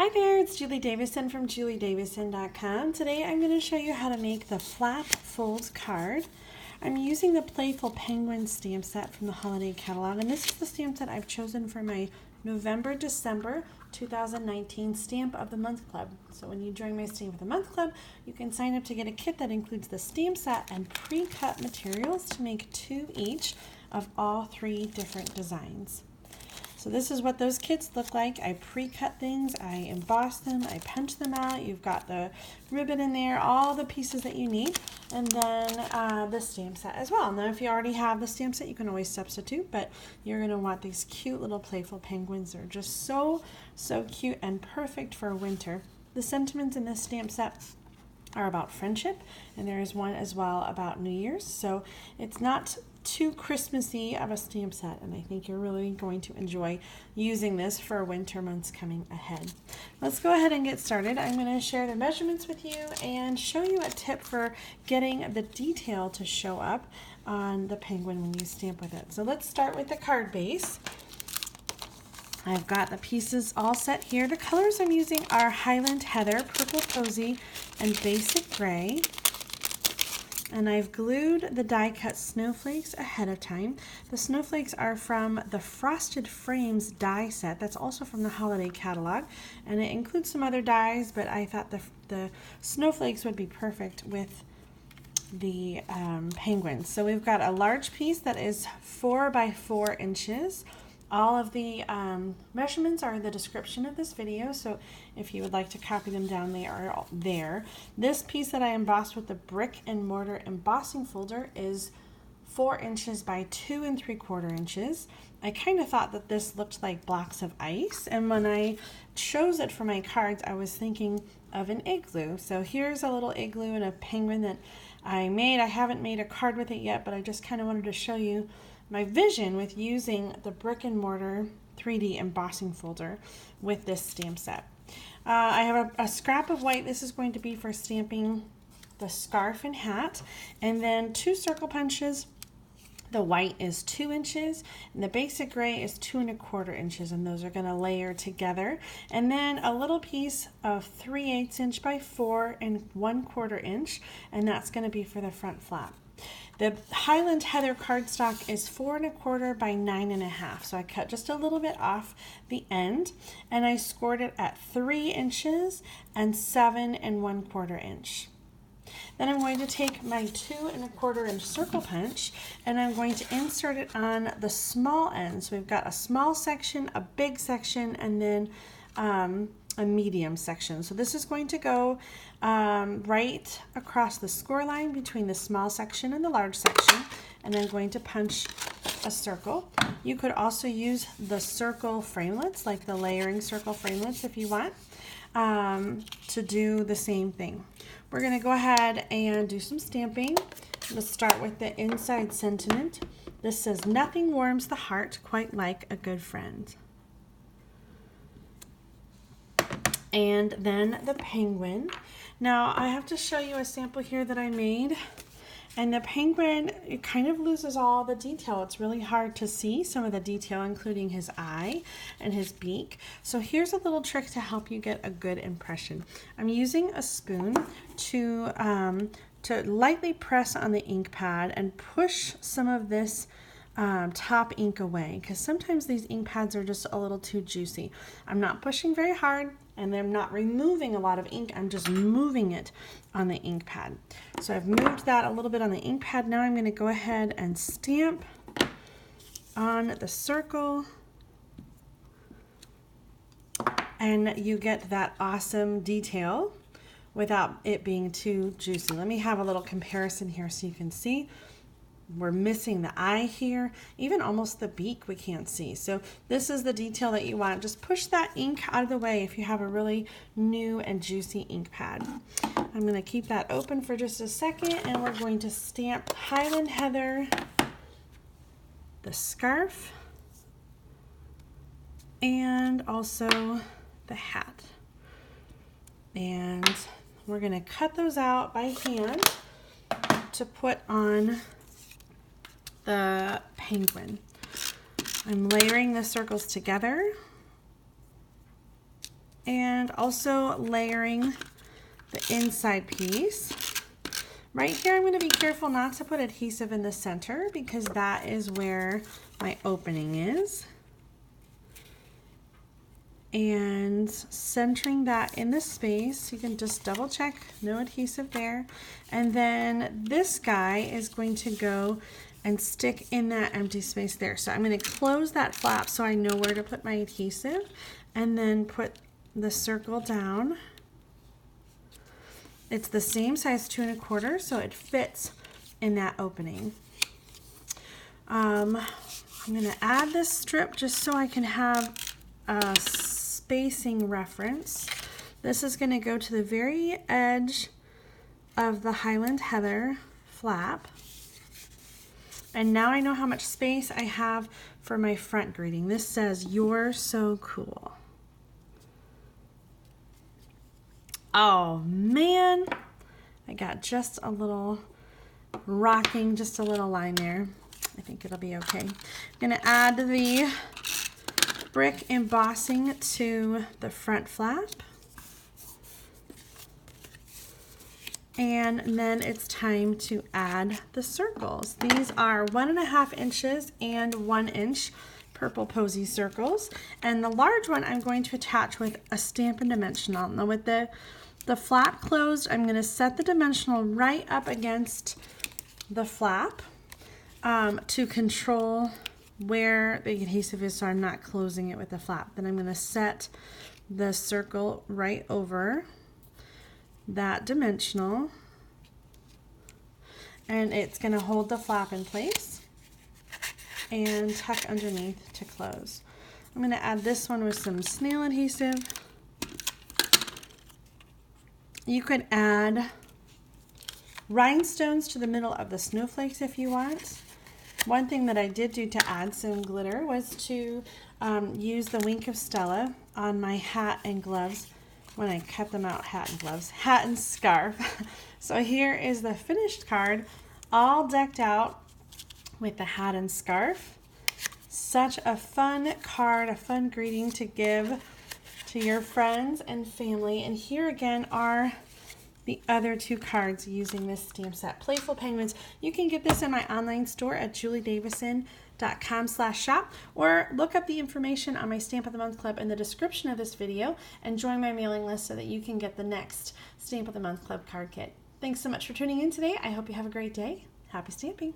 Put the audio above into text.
Hi there, it's Julie Davison from juliedavison.com. Today I'm going to show you how to make the flap fold card. I'm using the Playful Penguin stamp set from the holiday catalog, and this is the stamp set I've chosen for my November-December 2019 Stamp of the Month Club. So when you join my Stamp of the Month Club, you can sign up to get a kit that includes the stamp set and pre-cut materials to make 2 each of all 3 different designs. So this is what those kits look like. I pre-cut things, I emboss them, I punch them out. You've got the ribbon in there, all the pieces that you need, and then the stamp set as well. Now if you already have the stamp set, you can always substitute, but you're going to want these cute little playful penguins. They're just so cute and perfect for winter. The sentiments in this stamp set are about friendship, and there is one as well about New Year's. So it's not too Christmassy of a stamp set, and I think you're really going to enjoy using this for winter months coming ahead. Let's go ahead and get started. I'm going to share the measurements with you and show you a tip for getting the detail to show up on the penguin when you stamp with it. So let's start with the card base. I've got the pieces all set here. The colors I'm using are Highland Heather, Purple Posy, and Basic Gray. And I've glued the die cut snowflakes ahead of time. The snowflakes are from the Frosted Frames die set. That's also from the holiday catalog. And it includes some other dies, but I thought the snowflakes would be perfect with the penguins. So we've got a large piece that is 4 by 4 inches. All of the measurements are in the description of this video, so if you would like to copy them down, they are there. This piece that I embossed with the brick and mortar embossing folder is 4 inches by 2 3/4 inches. I kind of thought that this looked like blocks of ice, and when I chose it for my cards, I was thinking of an igloo. So here's a little igloo and a penguin that I made. I haven't made a card with it yet, but I just kind of wanted to show you my vision with using the brick and mortar 3D embossing folder with this stamp set. I have a scrap of white. This is going to be for stamping the scarf and hat, and then 2 circle punches. The white is 2 inches, and the basic gray is 2 1/4 inches, and those are going to layer together. And then a little piece of 3/8 inch by 4 1/4 inch, and that's going to be for the front flap. The Highland Heather cardstock is 4 1/4 by 9 1/2, so I cut just a little bit off the end, and I scored it at 3 inches and 7 1/4 inch. Then I'm going to take my 2 1/4 inch circle punch, and I'm going to insert it on the small end. So we've got a small section, a big section, and then a medium section. So this is going to go right across the score line between the small section and the large section, and I'm going to punch a circle. You could also use the circle framelits, like the layering circle framelits if you want, to do the same thing. We're going to go ahead and do some stamping. Let's start with the inside sentiment. This says, "Nothing warms the heart quite like a good friend." And then the penguin. Now I have to show you a sample here that I made, and the penguin, it kind of loses all the detail. It's really hard to see some of the detail, including his eye and his beak. So here's a little trick to help you get a good impression. I'm using a spoon to lightly press on the ink pad and push some of this top ink away, because sometimes these ink pads are just a little too juicy. I'm not pushing very hard, and I'm not removing a lot of ink. I'm just moving it on the ink pad. So I've moved that a little bit on the ink pad. Now I'm going to go ahead and stamp on the circle, and you get that awesome detail without it being too juicy. Let me have a little comparison here so you can see. We're missing the eye here, even almost the beak we can't see. So this is the detail that you want. Just push that ink out of the way if you have a really new and juicy ink pad. I'm going to keep that open for just a second, and we're going to stamp Highland Heather, the scarf, and also the hat. And we're going to cut those out by hand to put on the penguin. I'm layering the circles together and also layering the inside piece. Right here, I'm going to be careful not to put adhesive in the center because that is where my opening is. And centering that in the space, you can just double check, no adhesive there. And then this guy is going to go and stick in that empty space there. So I'm going to close that flap so I know where to put my adhesive, and then put the circle down. It's the same size, 2 1/4, so it fits in that opening. I'm going to add this strip just so I can have a spacing reference. This is going to go to the very edge of the Highland Heather flap. And now I know how much space I have for my front greeting. This says, "You're so cool." Oh man, I got just a little rocking, just a little line there. I think it'll be okay. I'm gonna add the brick embossing to the front flap. And then it's time to add the circles. These are 1.5 inches and 1 inch purple Posy circles. And the large one I'm going to attach with a Stampin' dimensional. Now with the flap closed, I'm going to set the dimensional right up against the flap to control where the adhesive is so I'm not closing it with the flap. Then I'm going to set the circle right over that dimensional, and it's going to hold the flap in place and tuck underneath to close. I'm going to add this one with some snail adhesive. You could add rhinestones to the middle of the snowflakes if you want. One thing that I did do to add some glitter was to use the Wink of Stella on my hat and gloves. When I cut them out, hat and gloves, hat and scarf. So here is the finished card, all decked out with the hat and scarf. Such a fun card, a fun greeting to give to your friends and family. And here again are the other 2 cards using this stamp set, Playful Penguins. You can get this in my online store at juliedavison.com/shop, or look up the information on my Stamp of the Month Club in the description of this video and join my mailing list so that you can get the next Stamp of the Month Club card kit. Thanks so much for tuning in today. I hope you have a great day. Happy stamping.